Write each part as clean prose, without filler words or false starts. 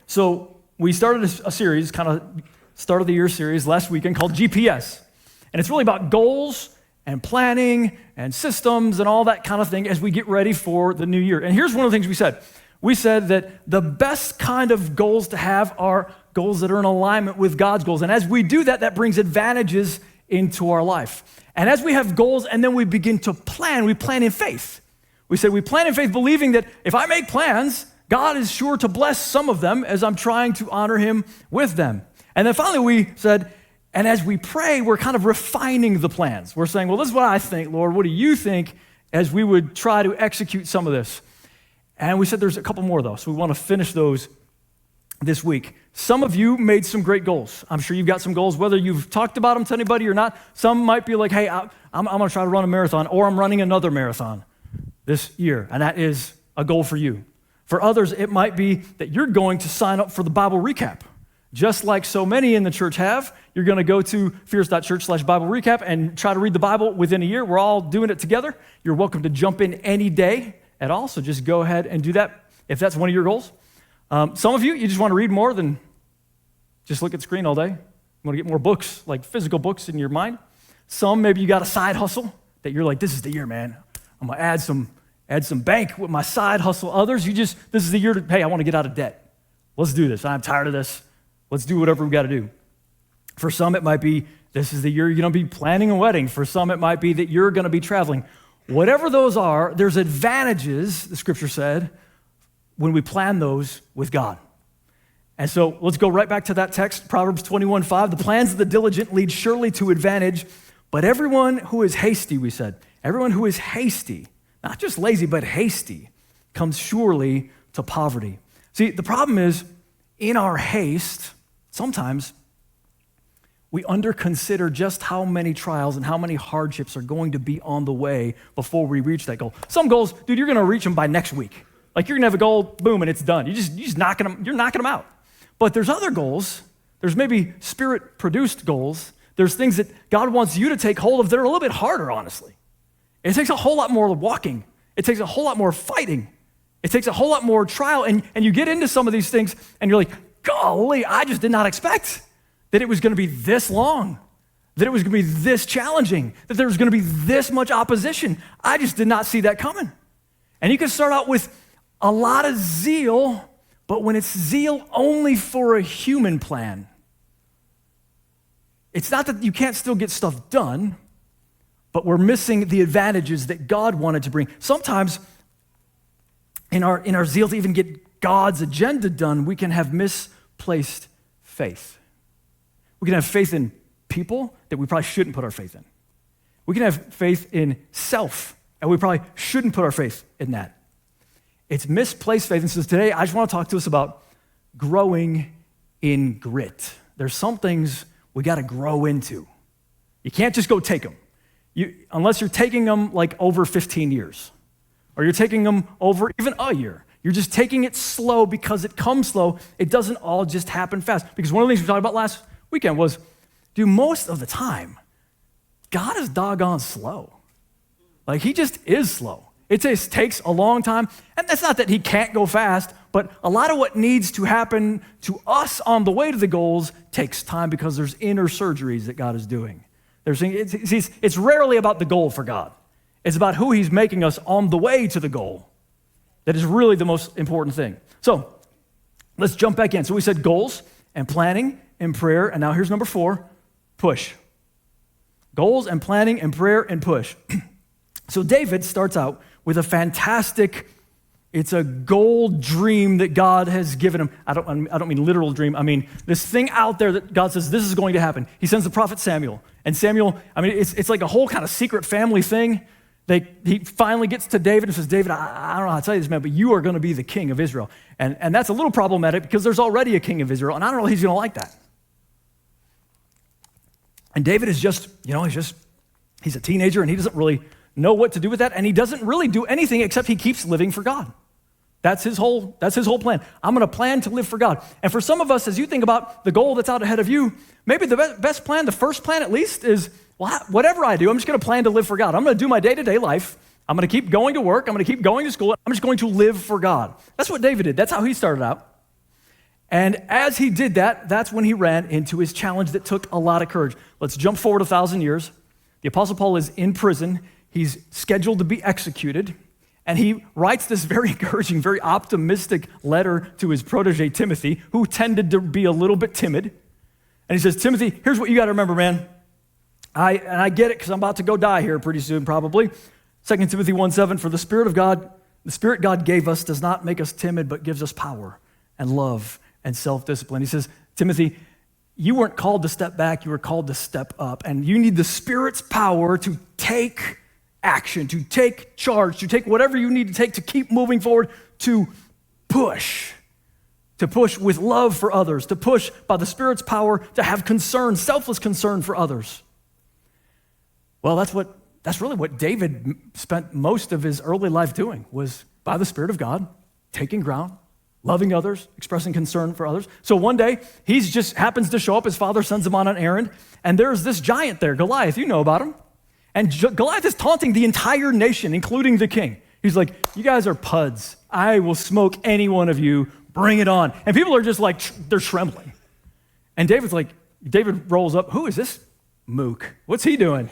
So we started a series, kind of start of the year series last weekend called GPS. And it's really about goals and planning and systems and all that kind of thing as we get ready for the new year. And here's one of the things we said. We said that the best kind of goals to have are goals that are in alignment with God's goals. And as we do that, that brings advantages into our life. And as we have goals and then we begin to plan, we plan in faith. We said we plan in faith believing that if I make plans, God is sure to bless some of them as I'm trying to honor him with them. And then finally we said, and as we pray, we're kind of refining the plans. We're saying, well, this is what I think, Lord. What do you think as we would try to execute some of this? And we said there's a couple more, though, so we want to finish those this week. Some of you made some great goals. I'm sure you've got some goals, whether you've talked about them to anybody or not. Some might be like, hey, I'm going to try to run a marathon, or I'm running another marathon this year, and that is a goal for you. For others, it might be that you're going to sign up for the Bible recap. Just like so many in the church have, you're going to go to fierce.church/Bible recap and try to read the Bible within a year. We're all doing it together. You're welcome to jump in any day at all, so just go ahead and do that if that's one of your goals. Some of you just want to read more than just look at the screen all day. You want to get more books, like physical books in your mind. Some, maybe you got a side hustle that you're like, this is the year, man. I'm going to add some bank with my side hustle. Others, this is the year to, hey, I want to get out of debt. Let's do this. I'm tired of this. Let's do whatever we got to do. For some, it might be, this is the year you're going to be planning a wedding. For some, it might be that you're going to be traveling. Whatever those are, there's advantages, the scripture said, when we plan those with God. And so let's go right back to that text, Proverbs 21:5. The plans of the diligent lead surely to advantage, but everyone who is hasty, we said, everyone who is hasty, not just lazy, but hasty, comes surely to poverty. See, the problem is, in our haste, sometimes we underconsider just how many trials and how many hardships are going to be on the way before we reach that goal. Some goals, dude, you're going to reach them by next week. Like you're going to have a goal, boom, and it's done. You're just knocking them out. But there's other goals. There's maybe spirit-produced goals. There's things that God wants you to take hold of that are a little bit harder, honestly. It takes a whole lot more walking. It takes a whole lot more fighting. It takes a whole lot more trial. And you get into some of these things, and you're like, golly, I just did not expect that it was going to be this long, that it was going to be this challenging, that there was going to be this much opposition. I just did not see that coming. And you can start out with a lot of zeal, but when it's zeal only for a human plan, it's not that you can't still get stuff done, but we're missing the advantages that God wanted to bring. Sometimes in our zeal to even get God's agenda done, we can have misplaced faith. We can have faith in people that we probably shouldn't put our faith in. We can have faith in self, and we probably shouldn't put our faith in that. It's misplaced faith. And so today, I just want to talk to us about growing in grit. There's some things we got to grow into. You can't just go take them. Unless you're taking them like over 15 years, or you're taking them over even a year. You're just taking it slow because it comes slow. It doesn't all just happen fast. Because one of the things we talked about last weekend was, most of the time, God is doggone slow. Like, he just is slow. It just takes a long time. And that's not that he can't go fast, but a lot of what needs to happen to us on the way to the goals takes time because there's inner surgeries that God is doing. It's rarely about the goal for God. It's about who he's making us on the way to the goal. That is really the most important thing. So let's jump back in. So we said goals and planning and prayer. And now here's number 4, push. Goals and planning and prayer and push. So David starts out with a fantastic, it's a goal dream that God has given him. I don't mean literal dream. I mean this thing out there that God says, this is going to happen. He sends the prophet Samuel. And Samuel, it's like a whole kind of secret family thing. He finally gets to David and says, David, I don't know how to tell you this, man, but you are going to be the king of Israel. And that's a little problematic because there's already a king of Israel, and I don't know if he's going to like that. And David is just, he's a teenager, and he doesn't really know what to do with that, and he doesn't really do anything except he keeps living for God. That's his whole plan. I'm going to plan to live for God. And for some of us, as you think about the goal that's out ahead of you, maybe the best plan, the first plan at least, is whatever I do, I'm just going to plan to live for God. I'm going to do my day-to-day life. I'm going to keep going to work. I'm going to keep going to school. I'm just going to live for God. That's what David did. That's how he started out. And as he did that, that's when he ran into his challenge that took a lot of courage. Let's jump forward 1,000 years. The Apostle Paul is in prison. He's scheduled to be executed. And he writes this very encouraging, very optimistic letter to his protege, Timothy, who tended to be a little bit timid. And he says, Timothy, here's what you got to remember, man. I get it because I'm about to go die here pretty soon, probably. 2 Timothy 1:7, for the Spirit God gave us does not make us timid, but gives us power and love and self-discipline. He says, Timothy, you weren't called to step back, you were called to step up. And you need the Spirit's power to take action, to take charge, to take whatever you need to take to keep moving forward, to push with love for others, to push by the Spirit's power, to have concern, selfless concern for others. Well, that's really what David spent most of his early life doing, was by the Spirit of God, taking ground, loving others, expressing concern for others. So one day, he just happens to show up. His father sends him on an errand, and there's this giant there, Goliath. You know about him. And Goliath is taunting the entire nation, including the king. He's like, you guys are puds. I will smoke any one of you. Bring it on. And people are just like, they're trembling. And David rolls up. Who is this mook? What's he doing?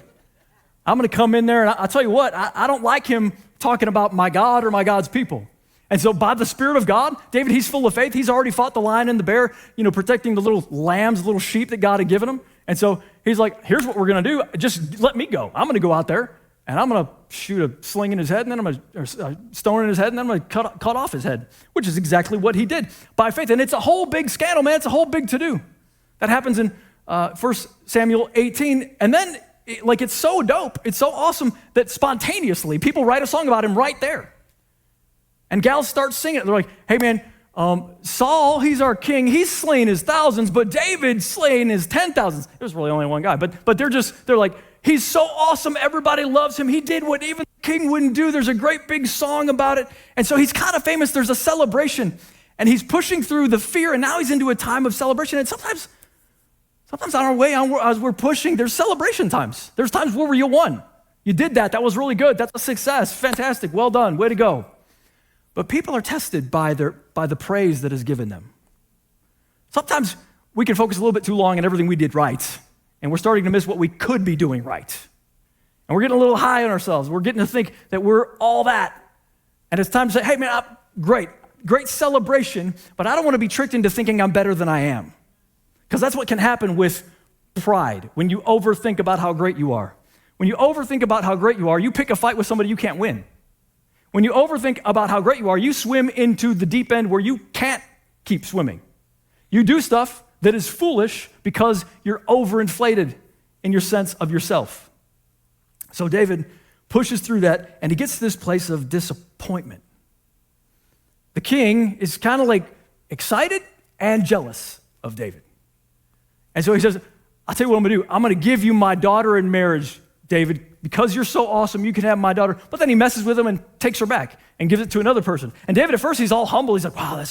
I'm going to come in there, and I'll tell you what, I don't like him talking about my God or my God's people. And so by the Spirit of God, David, he's full of faith. He's already fought the lion and the bear, protecting the little lambs, the little sheep that God had given him. And so he's like, here's what we're going to do. Just let me go. I'm going to go out there, and I'm going to shoot a sling in his head, and then a stone in his head, and then I'm going to cut off his head, which is exactly what he did by faith. And it's a whole big scandal, man. It's a whole big to-do. That happens in 1 Samuel 18. And then, it's so dope, it's so awesome that spontaneously people write a song about him right there. And gals start singing it. They're like, hey, man, Saul, he's our king. He's slain his thousands, but David slain his 10,000s. There was really only one guy, but they're like, he's so awesome. Everybody loves him. He did what even the king wouldn't do. There's a great big song about it. And so he's kind of famous. There's a celebration, and he's pushing through the fear, and now he's into a time of celebration. And sometimes on our way, as we're pushing, there's celebration times. There's times where you won. You did that. That was really good. That's a success. Fantastic. Well done. Way to go. But people are tested by the praise that is given them. Sometimes we can focus a little bit too long on everything we did right, and we're starting to miss what we could be doing right. And we're getting a little high on ourselves. We're getting to think that we're all that. And it's time to say, hey, man, great celebration, but I don't want to be tricked into thinking I'm better than I am. Because that's what can happen with pride when you overthink about how great you are. When you overthink about how great you are, you pick a fight with somebody you can't win. When you overthink about how great you are, you swim into the deep end where you can't keep swimming. You do stuff that is foolish because you're overinflated in your sense of yourself. So David pushes through that, and he gets to this place of disappointment. The king is kind of like excited and jealous of David. And so he says, I'll tell you what I'm going to do. I'm going to give you my daughter in marriage, David. Because you're so awesome, you can have my daughter. But then he messes with him and takes her back and gives it to another person. And David, at first, he's all humble. He's like, wow,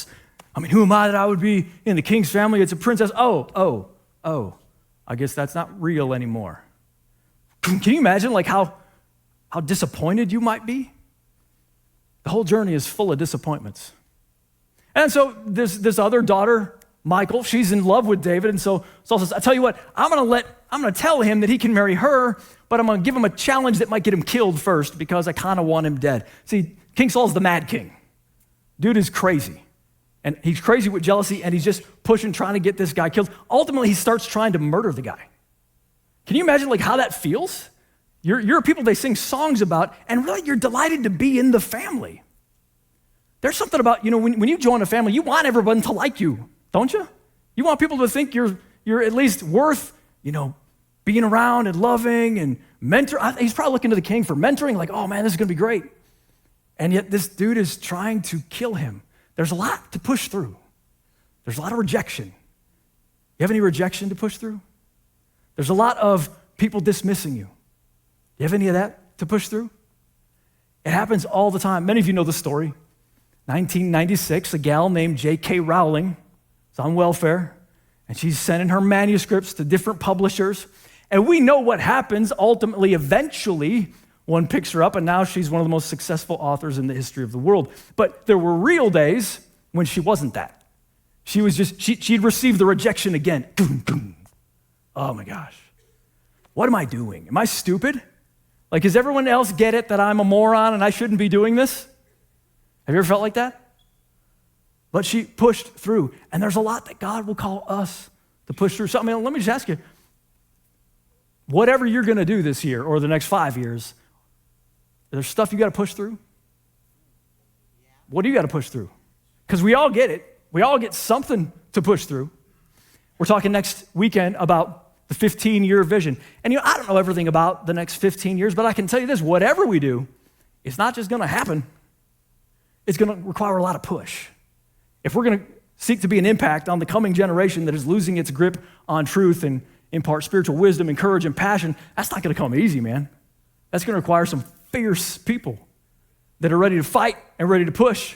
who am I that I would be in the king's family? It's a princess. Oh, I guess that's not real anymore. Can you imagine how disappointed you might be? The whole journey is full of disappointments. And so this other daughter, Michal, she's in love with David, and so Saul says, I tell you what, I'm gonna tell him that he can marry her, but I'm gonna give him a challenge that might get him killed first because I kind of want him dead. See, King Saul's the mad king. Dude is crazy. And he's crazy with jealousy, and he's just pushing, trying to get this guy killed. Ultimately, he starts trying to murder the guy. Can you imagine how that feels? You're people they sing songs about, and really you're delighted to be in the family. There's something about, when you join a family, you want everyone to like you. Don't you? You want people to think you're at least worth, being around and loving and mentor. He's probably looking to the king for mentoring, like, oh man, this is going to be great. And yet this dude is trying to kill him. There's a lot to push through. There's a lot of rejection. You have any rejection to push through? There's a lot of people dismissing you. You have any of that to push through? It happens all the time. Many of you know the story. 1996, a gal named J.K. Rowling is on welfare, and she's sending her manuscripts to different publishers. And we know what happens. Ultimately, eventually, one picks her up, and now she's one of the most successful authors in the history of the world. But there were real days when she wasn't that. She'd received the rejection again. Oh my gosh. What am I doing? Am I stupid? Like, does everyone else get it that I'm a moron and I shouldn't be doing this? Have you ever felt like that? But she pushed through. And there's a lot that God will call us to push through. So, I mean, let me just ask you, whatever you're going to do this year or the next 5 years, there's stuff you got to push through? What do you got to push through? Because we all get it. We all get something to push through. We're talking next weekend about the 15-year vision. And I don't know everything about the next 15 years, but I can tell you this, whatever we do, it's not just going to happen. It's going to require a lot of push. If we're going to seek to be an impact on the coming generation that is losing its grip on truth and impart spiritual wisdom and courage and passion, that's not going to come easy, man. That's going to require some fierce people that are ready to fight and ready to push.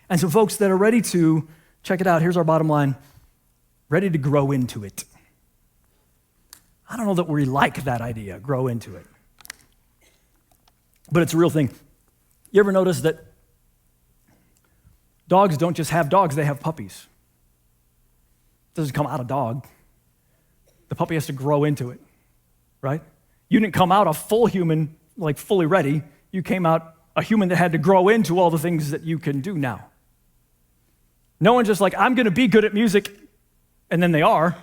And some folks that are ready to, check it out, here's our bottom line, ready to grow into it. I don't know that we like that idea, grow into it. But it's a real thing. You ever notice that dogs don't just have dogs, they have puppies? It doesn't come out a dog. The puppy has to grow into it, right? You didn't come out a full human, like fully ready. You came out a human that had to grow into all the things that you can do now. No one's just like, I'm going to be good at music, and then they are.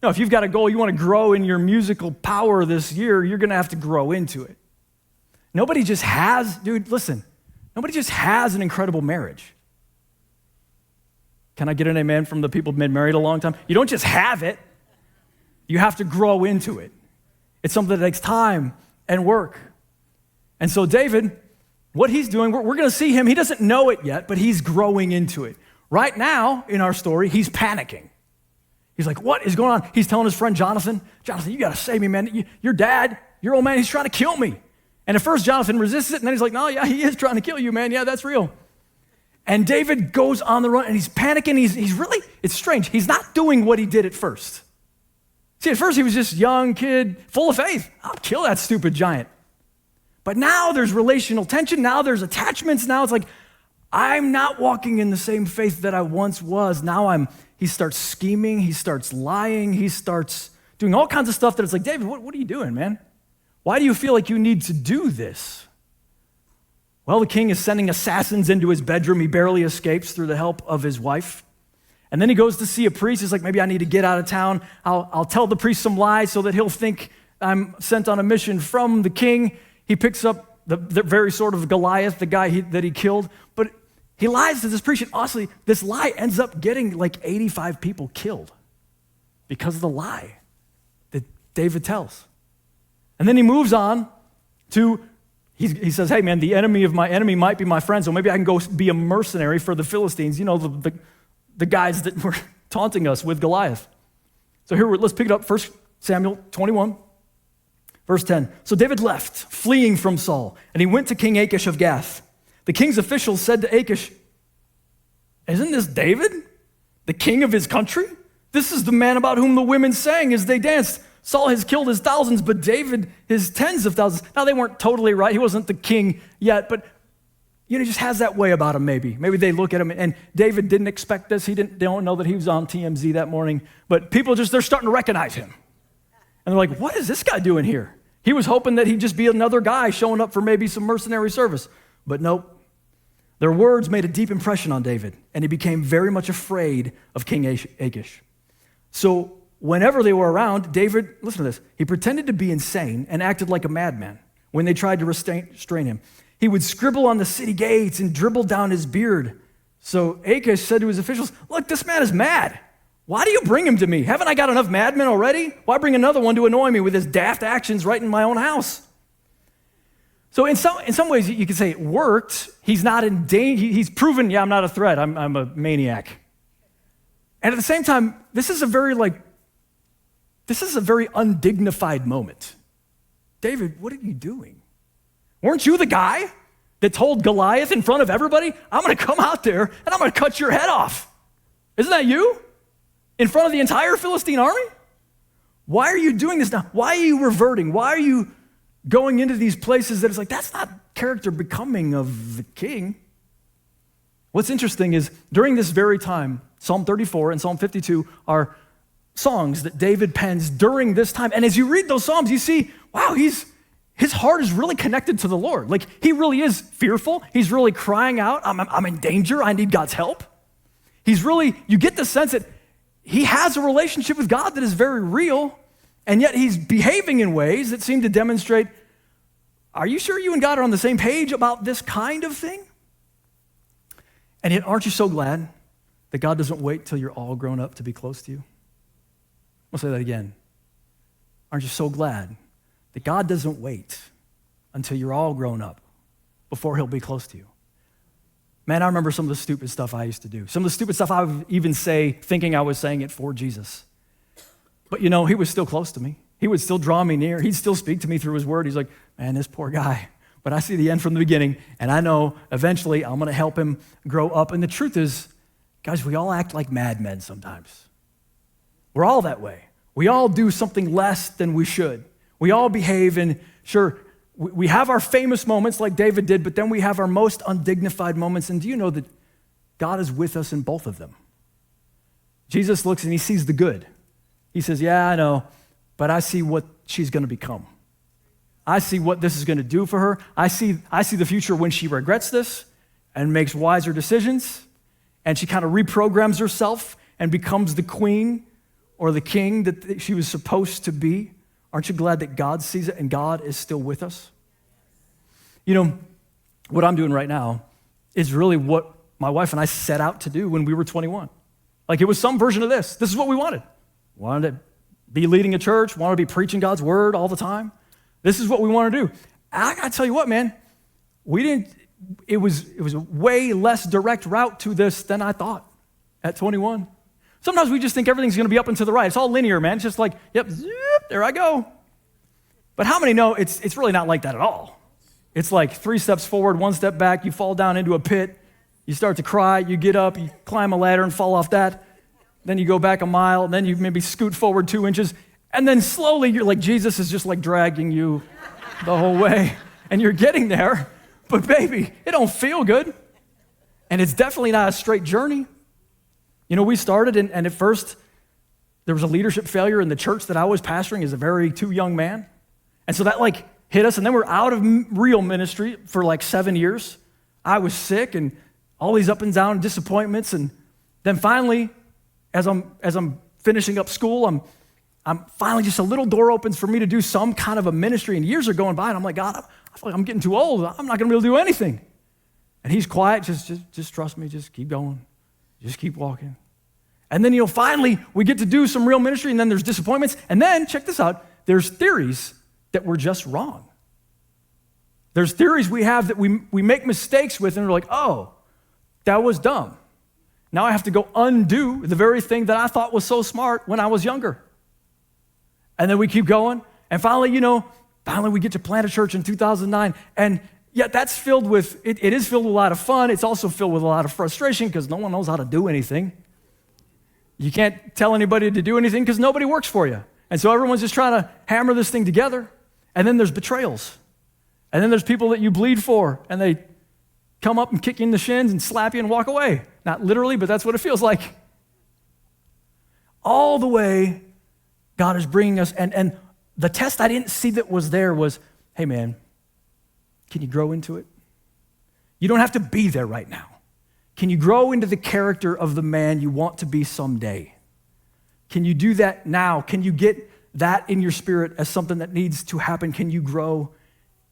No, if you've got a goal, you want to grow in your musical power this year, you're going to have to grow into it. Nobody just has, dude, listen, nobody just has an incredible marriage. Can I get an amen from the people who've been married a long time? You don't just have it. You have to grow into it. It's something that takes time and work. And so David, what he's doing, we're going to see him. He doesn't know it yet, but he's growing into it. Right now in our story, he's panicking. He's like, what is going on? He's telling his friend Jonathan, you got to save me, man. Your dad, your old man, he's trying to kill me. And at first Jonathan resists it, and then he's like, no, yeah, he is trying to kill you, man. Yeah, that's real. And David goes on the run, and he's panicking. He's really, it's strange. He's not doing what he did at first. See, at first he was just a young kid, full of faith. I'll kill that stupid giant. But now there's relational tension. Now there's attachments. Now it's like, I'm not walking in the same faith that I once was. Now he starts scheming. He starts lying. He starts doing all kinds of stuff that it's like, David, what are you doing, man? Why do you feel like you need to do this? Well, the king is sending assassins into his bedroom. He barely escapes through the help of his wife. And then he goes to see a priest. He's like, maybe I need to get out of town. I'll tell the priest some lies so that he'll think I'm sent on a mission from the king. He picks up the very sort of Goliath, the guy that he killed. But he lies to this priest. And honestly, this lie ends up getting like 85 people killed because of the lie that David tells. And then he moves on to, he says, hey man, the enemy of my enemy might be my friend, so maybe I can go be a mercenary for the Philistines. You know, the guys that were taunting us with Goliath. So here, let's pick it up, 1 Samuel 21, verse 10. So David left, fleeing from Saul, and he went to King Achish of Gath. The king's officials said to Achish, isn't this David, the king of his country? This is the man about whom the women sang as they danced. Saul has killed his thousands, but David his tens of thousands. Now, they weren't totally right. He wasn't the king yet, but he just has that way about him maybe. Maybe they look at him, and David didn't expect this. They don't know that he was on TMZ that morning, but people they're starting to recognize him. And they're like, what is this guy doing here? He was hoping that he'd just be another guy showing up for maybe some mercenary service, but nope. Their words made a deep impression on David, and he became very much afraid of King Achish. So whenever they were around, David, listen to this, he pretended to be insane and acted like a madman when they tried to restrain him. He would scribble on the city gates and dribble down his beard. So Achish said to his officials, look, this man is mad. Why do you bring him to me? Haven't I got enough madmen already? Why bring another one to annoy me with his daft actions right in my own house? So in some ways, you could say it worked. He's not in danger. He's proven, I'm not a threat. I'm a maniac. And at the same time, this is a very undignified moment. David, what are you doing? Weren't you the guy that told Goliath in front of everybody, I'm going to come out there and I'm going to cut your head off? Isn't that you? In front of the entire Philistine army? Why are you doing this now? Why are you reverting? Why are you going into these places that it's like, that's not character becoming of the king? What's interesting is during this very time, Psalm 34 and Psalm 52 are songs that David pens during this time. And as you read those Psalms, you see, wow, his heart is really connected to the Lord. Like, he really is fearful. He's really crying out, I'm in danger. I need God's help. You get the sense that he has a relationship with God that is very real, and yet he's behaving in ways that seem to demonstrate, are you sure you and God are on the same page about this kind of thing? And yet, aren't you so glad that God doesn't wait till you're all grown up to be close to you? I'll say that again. Aren't you so glad that God doesn't wait until you're all grown up before he'll be close to you? Man, I remember some of the stupid stuff I used to do. Some of the stupid stuff I would even say thinking I was saying it for Jesus. But he was still close to me. He would still draw me near. He'd still speak to me through his word. He's like, man, this poor guy. But I see the end from the beginning, and I know eventually I'm going to help him grow up. And the truth is, guys, we all act like madmen sometimes. We're all that way. We all do something less than we should. We all behave in, sure, we have our famous moments like David did, but then we have our most undignified moments. And do you know that God is with us in both of them? Jesus looks and he sees the good. He says, yeah, I know, but I see what she's going to become. I see what this is going to do for her. I see the future when she regrets this and makes wiser decisions, and she kind of reprograms herself and becomes the queen or the king that she was supposed to be. Aren't you glad that God sees it and God is still with us? What I'm doing right now is really what my wife and I set out to do when we were 21. Like, it was some version of this. This is what we wanted. Wanted to be leading a church, wanted to be preaching God's word all the time. This is what we want to do. I got to tell you what, man, it was a way less direct route to this than I thought at 21. Sometimes we just think everything's going to be up and to the right. It's all linear, man. It's just like, yep, zip, there I go. But how many know it's really not like that at all? It's like 3 steps forward, 1 step back, you fall down into a pit, you start to cry, you get up, you climb a ladder and fall off that, then you go back a mile, and then you maybe scoot forward 2 inches, and then slowly you're like, Jesus is just like dragging you the whole way, and you're getting there, but baby, it don't feel good, and it's definitely not a straight journey. We started, and at first, there was a leadership failure in the church that I was pastoring as a very too young man. And so that hit us, and then we're out of real ministry for 7 years. I was sick and all these up and down disappointments. And then finally, as I'm finishing up school, I'm finally just a little door opens for me to do some kind of a ministry. And years are going by, and I'm like, God, I feel like I'm getting too old. I'm not going to be able to do anything. And he's quiet, just trust me, just keep going. Just keep walking. And then, finally, we get to do some real ministry, and then there's disappointments. And then, check this out, there's theories that were just wrong. There's theories we have that we make mistakes with, and we're like, oh, that was dumb. Now I have to go undo the very thing that I thought was so smart when I was younger. And then we keep going, and finally, we get to plant a church in 2009, and yet that's filled with, it is filled with a lot of fun. It's also filled with a lot of frustration because no one knows how to do anything. You can't tell anybody to do anything because nobody works for you. And so everyone's just trying to hammer this thing together. And then there's betrayals. And then there's people that you bleed for, and they come up and kick you in the shins and slap you and walk away. Not literally, but that's what it feels like. All the way God is bringing us, and the test I didn't see that was there was, hey man, can you grow into it? You don't have to be there right now. Can you grow into the character of the man you want to be someday? Can you do that now? Can you get that in your spirit as something that needs to happen? Can you grow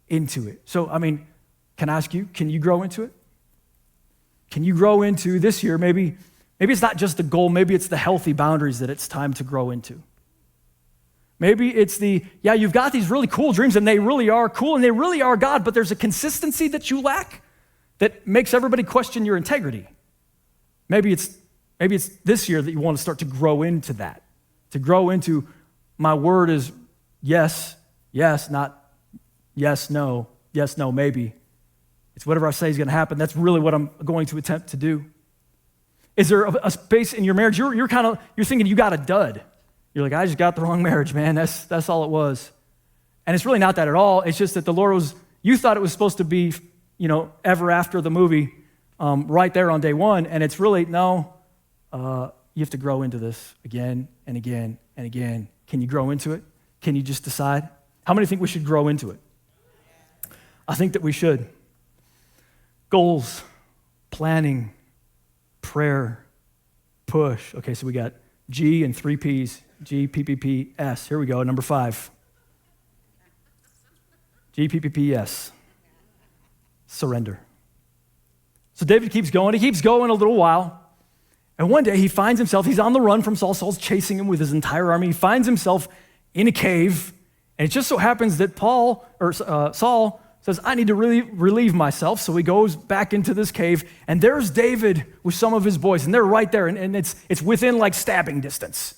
into it? So, can I ask you, can you grow into it? Can you grow into this year? Maybe it's not just the goal, maybe it's the healthy boundaries that it's time to grow into. Maybe it's you've got these really cool dreams, and they really are cool, and they really are God, but there's a consistency that you lack that makes everybody question your integrity. Maybe it's this year that you want to start to grow into that, to grow into my word is yes, not yes, no, maybe. It's whatever I say is going to happen. That's really what I'm going to attempt to do. Is there a space in your marriage? You're thinking you got a dud. You're like, I just got the wrong marriage, man. That's all it was. And it's really not that at all. It's just that the Lord you thought it was supposed to be, ever after the movie, right there on day one, and it's really, no, you have to grow into this again and again and again. Can you grow into it? Can you just decide? How many think we should grow into it? I think that we should. Goals, planning, prayer, push. Okay, so we got G and 3 Ps. G, P, P, P, S. Here we go, number 5. G, P, P, P, S. Surrender. So David keeps going. He keeps going a little while. And one day he finds himself, he's on the run from Saul. Saul's chasing him with his entire army. He finds himself in a cave. And it just so happens that Saul says, I need to really relieve myself. So he goes back into this cave. And there's David with some of his boys. And they're right there. And it's within like stabbing distance.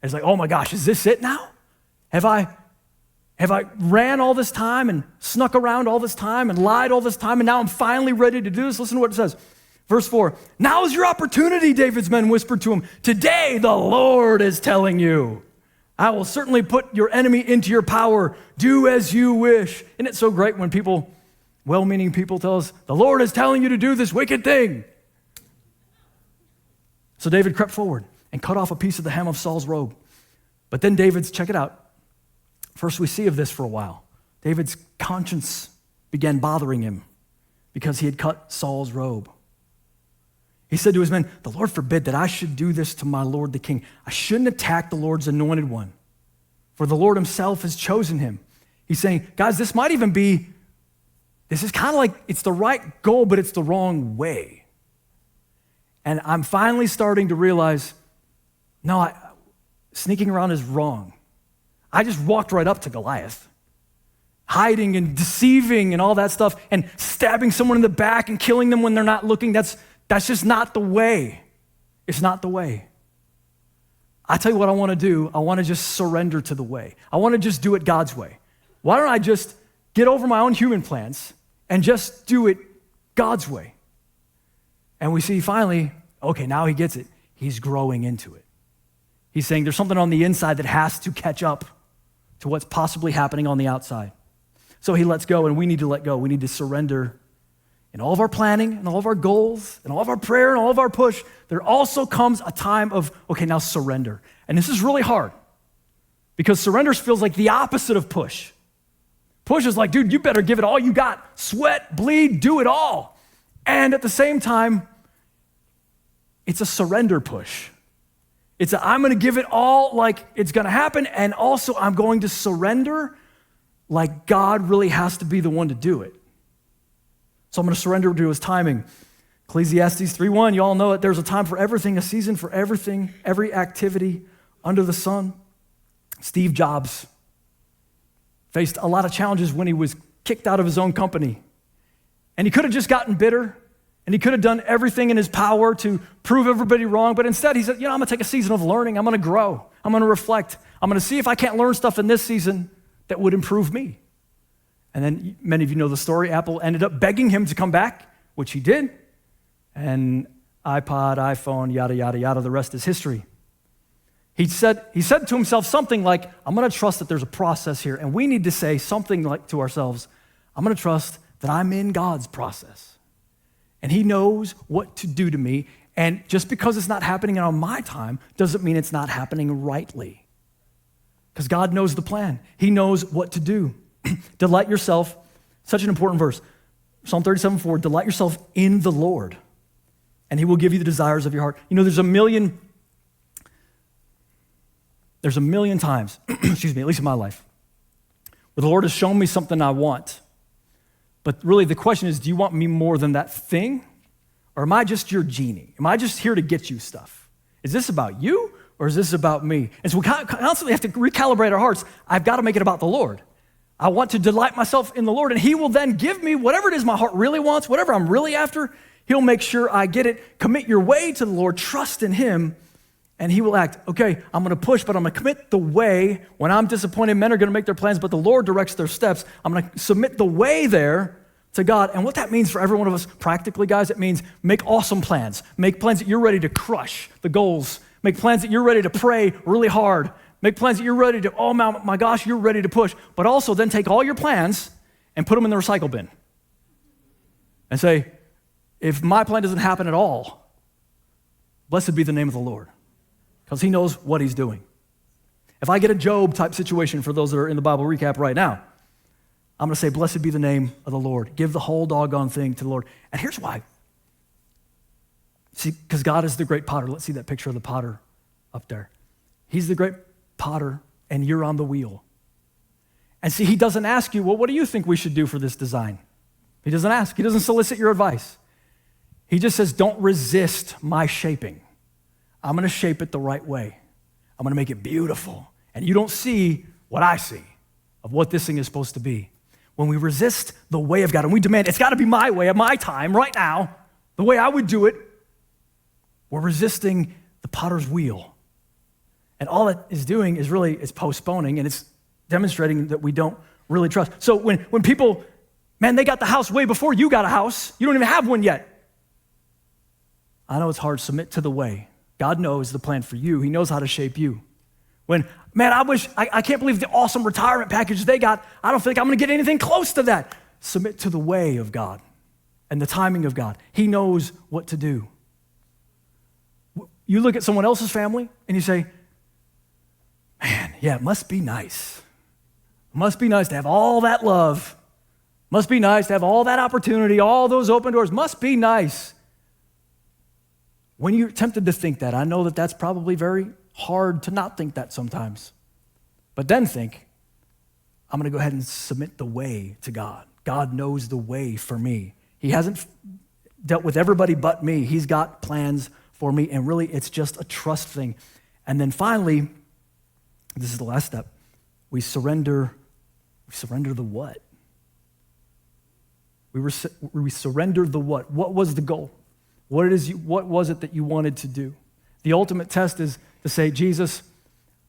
And it's like, oh my gosh, is this it now? Have I ran all this time and snuck around all this time and lied all this time, and now I'm finally ready to do this? Listen to what it says. Verse 4, now is your opportunity, David's men whispered to him. Today the Lord is telling you, I will certainly put your enemy into your power. Do as you wish. Isn't it so great when people, well-meaning people, tell us, the Lord is telling you to do this wicked thing? So David crept forward and cut off a piece of the hem of Saul's robe. But then check it out. First we see of this for a while. David's conscience began bothering him because he had cut Saul's robe. He said to his men, the Lord forbid that I should do this to my Lord the king. I shouldn't attack the Lord's anointed one, for the Lord himself has chosen him. He's saying, guys, this is kind of like, it's the right goal, but it's the wrong way. And I'm finally starting to realize, no, sneaking around is wrong. I just walked right up to Goliath, hiding and deceiving and all that stuff, and stabbing someone in the back and killing them when they're not looking. That's just not the way. It's not the way. I tell you what I want to do. I want to just surrender to the way. I want to just do it God's way. Why don't I just get over my own human plans and just do it God's way? And we see finally, okay, now he gets it. He's growing into it. He's saying there's something on the inside that has to catch up to what's possibly happening on the outside. So he lets go, and we need to let go. We need to surrender in all of our planning, and all of our goals, and all of our prayer, and all of our push. There also comes a time of, okay, now surrender. And this is really hard because surrender feels like the opposite of push. Push is like, dude, you better give it all you got. Sweat, bleed, do it all. And at the same time, it's a surrender push. I'm going to give it all like it's going to happen, and also I'm going to surrender like God really has to be the one to do it. So I'm going to surrender to his timing. Ecclesiastes 3:1, you all know it. There's a time for everything, a season for everything, every activity under the sun. Steve Jobs faced a lot of challenges when he was kicked out of his own company. And he could have just gotten bitter, and he could have done everything in his power to prove everybody wrong, but instead he said, I'm going to take a season of learning. I'm going to grow. I'm going to reflect. I'm going to see if I can't learn stuff in this season that would improve me. And then many of you know the story. Apple ended up begging him to come back, which he did. And iPod, iPhone, yada, yada, yada, the rest is history. He said to himself something like, I'm going to trust that there's a process here. And we need to say something like to ourselves, I'm going to trust that I'm in God's process. And he knows what to do to me. And just because it's not happening on my time doesn't mean it's not happening rightly. Because God knows the plan. He knows what to do. Delight yourself, such an important verse. Psalm 37:4, delight yourself in the Lord, and he will give you the desires of your heart. There's a million times, excuse me, at least in my life, where the Lord has shown me something I want. But really the question is, do you want me more than that thing? Or am I just your genie? Am I just here to get you stuff? Is this about you, or is this about me? And so we constantly have to recalibrate our hearts. I've got to make it about the Lord. I want to delight myself in the Lord, and he will then give me whatever it is my heart really wants, whatever I'm really after. He'll make sure I get it. Commit your way to the Lord, trust in him, and he will act. Okay, I'm going to push, but I'm going to commit the way. When I'm disappointed, men are going to make their plans, but the Lord directs their steps. I'm going to submit the way there to God. And what that means for every one of us practically, guys, it means make awesome plans. Make plans that you're ready to crush the goals. Make plans that you're ready to pray really hard. Make plans that you're ready to, oh my gosh, you're ready to push. But also then take all your plans and put them in the recycle bin. And say, if my plan doesn't happen at all, blessed be the name of the Lord, because he knows what he's doing. If I get a Job type situation for those that are in the Bible recap right now, I'm going to say, blessed be the name of the Lord. Give the whole doggone thing to the Lord. And here's why. See, because God is the great potter. Let's see that picture of the potter up there. He's the great potter, and you're on the wheel. And see, he doesn't ask you, well, what do you think we should do for this design? He doesn't ask. He doesn't solicit your advice. He just says, don't resist my shaping. I'm going to shape it the right way. I'm going to make it beautiful. And you don't see what I see of what this thing is supposed to be. When we resist the way of God and we demand, it's got to be my way, at my time, right now, the way I would do it, we're resisting the potter's wheel. And all it is doing is really, it's postponing, and it's demonstrating that we don't really trust. So when people, man, they got the house way before you got a house. You don't even have one yet. I know it's hard. Submit to the way. God knows the plan for you. He knows how to shape you. When, man, I can't believe the awesome retirement package they got. I don't think I'm going to get anything close to that. Submit to the way of God and the timing of God. He knows what to do. You look at someone else's family and you say, man, yeah, it must be nice. It must be nice to have all that love. Must be nice to have all that opportunity, all those open doors. Must be nice. When you're tempted to think that, I know that that's probably very hard to not think that sometimes. But then think, I'm going to go ahead and submit the way to God. God knows the way for me. He hasn't dealt with everybody but me. He's got plans for me, and really it's just a trust thing. And then finally, this is the last step, we surrender the what? We surrender the what? What was the goal? What was it that you wanted to do? The ultimate test is to say, Jesus,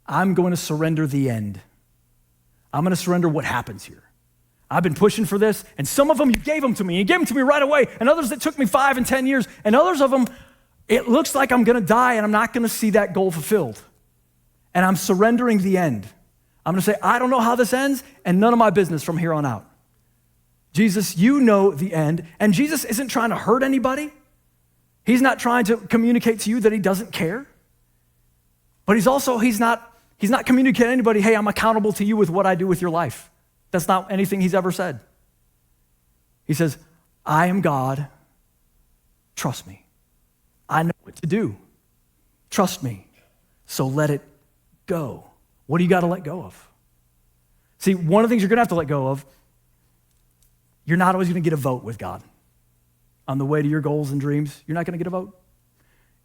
I'm going to surrender the end. I'm going to surrender what happens here. I've been pushing for this, and some of them you gave them to me. You gave them to me right away, and others that took me 5 and 10 years, and others of them, it looks like I'm going to die, and I'm not going to see that goal fulfilled. And I'm surrendering the end. I'm going to say, I don't know how this ends, and none of my business from here on out. Jesus, you know the end, and Jesus isn't trying to hurt anybody. He's not trying to communicate to you that he doesn't care. But he's not communicating to anybody, hey, I'm accountable to you with what I do with your life. That's not anything he's ever said. He says, I am God. Trust me. I know what to do. Trust me. So let it go. What do you got to let go of? See, one of the things you're going to have to let go of, you're not always going to get a vote with God. On the way to your goals and dreams, you're not going to get a vote.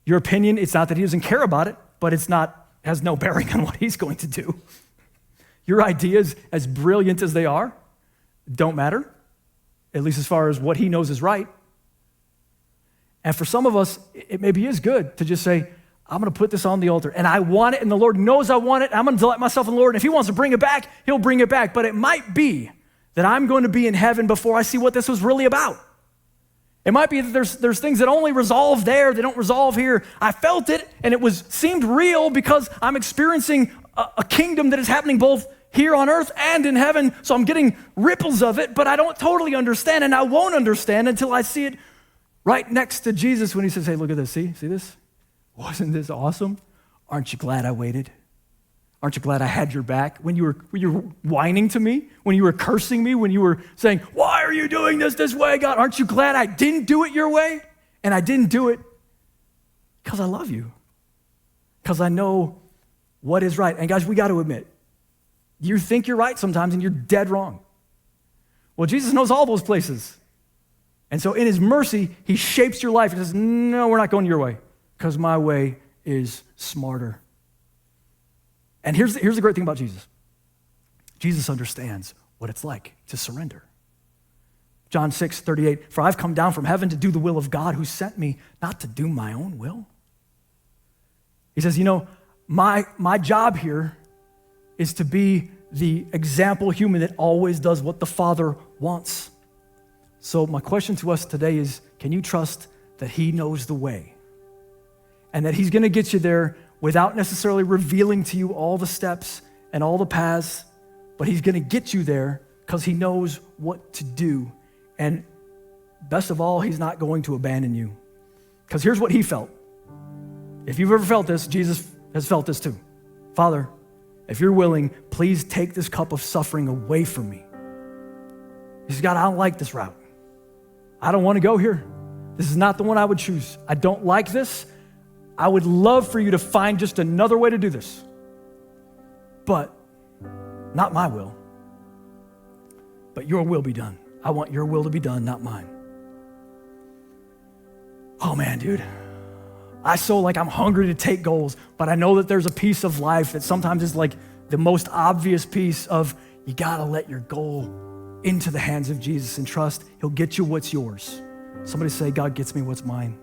Your opinion, it's not that he doesn't care about it, but has no bearing on what he's going to do. Your ideas, as brilliant as they are, don't matter, at least as far as what he knows is right. And for some of us, it maybe is good to just say, I'm going to put this on the altar, and I want it, and the Lord knows I want it. I'm going to delight myself in the Lord, and if he wants to bring it back, he'll bring it back. But it might be that I'm going to be in heaven before I see what this was really about. It might be that there's things that only resolve there, they don't resolve here. I felt it, and it seemed real because I'm experiencing a kingdom that is happening both here on earth and in heaven, so I'm getting ripples of it, but I don't totally understand, and I won't understand until I see it right next to Jesus when he says, hey, look at this, see this? Wasn't this awesome? Aren't you glad I waited? Aren't you glad I had your back? When you were whining to me, when you were cursing me, when you were saying, why are you doing this way, God? Aren't you glad I didn't do it your way? And I didn't do it because I love you, because I know what is right. And guys, we got to admit, you think you're right sometimes and you're dead wrong. Well, Jesus knows all those places. And so in his mercy, he shapes your life and says, no, we're not going your way because my way is smarter. And here's the great thing about Jesus. Jesus understands what it's like to surrender. John 6:38, for I've come down from heaven to do the will of God who sent me, not to do my own will. He says, my job here is to be the example human that always does what the Father wants. So my question to us today is, can you trust that he knows the way and that he's going to get you there without necessarily revealing to you all the steps and all the paths, but he's going to get you there because he knows what to do. And best of all, he's not going to abandon you. Because here's what he felt. If you've ever felt this, Jesus has felt this too. Father, if you're willing, please take this cup of suffering away from me. He says, God, I don't like this route. I don't want to go here. This is not the one I would choose. I don't like this. I would love for you to find just another way to do this. But not my will. But your will be done. I want your will to be done, not mine. Oh man, dude. I'm hungry to take goals, but I know that there's a piece of life that sometimes is like the most obvious piece of you gotta let your goal into the hands of Jesus and trust he'll get you what's yours. Somebody say, God gets me what's mine.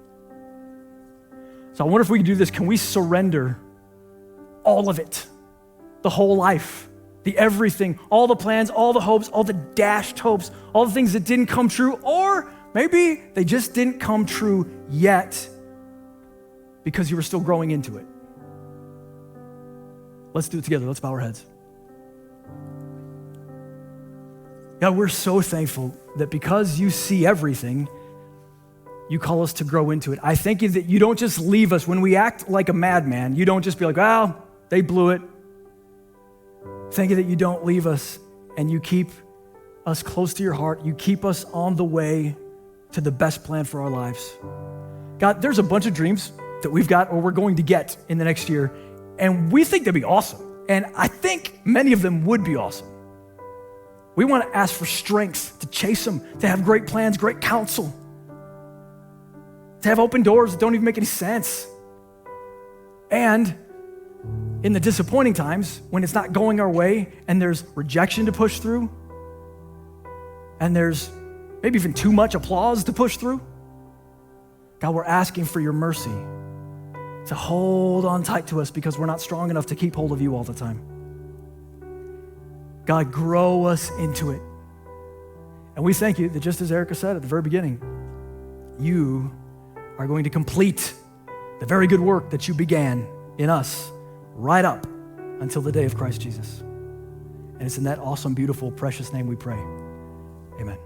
So I wonder if we can do this. Can we surrender all of it? The whole life, the everything, all the plans, all the hopes, all the dashed hopes, all the things that didn't come true, or maybe they just didn't come true yet because you were still growing into it. Let's do it together. Let's bow our heads. God, we're so thankful that because you see everything, you call us to grow into it. I thank you that you don't just leave us when we act like a madman. You don't just be like, well, they blew it. Thank you that you don't leave us and you keep us close to your heart. You keep us on the way to the best plan for our lives. God, there's a bunch of dreams that we've got or we're going to get in the next year, and we think they'd be awesome. And I think many of them would be awesome. We want to ask for strength to chase them, to have great plans, great counsel, to have open doors that don't even make any sense. And in the disappointing times, when it's not going our way and there's rejection to push through, and there's maybe even too much applause to push through, God, we're asking for your mercy to hold on tight to us because we're not strong enough to keep hold of you all the time. God, grow us into it. And we thank you that just as Erica said at the very beginning, you are going to complete the very good work that you began in us right up until the day of Christ Jesus. And it's in that awesome, beautiful, precious name we pray. Amen.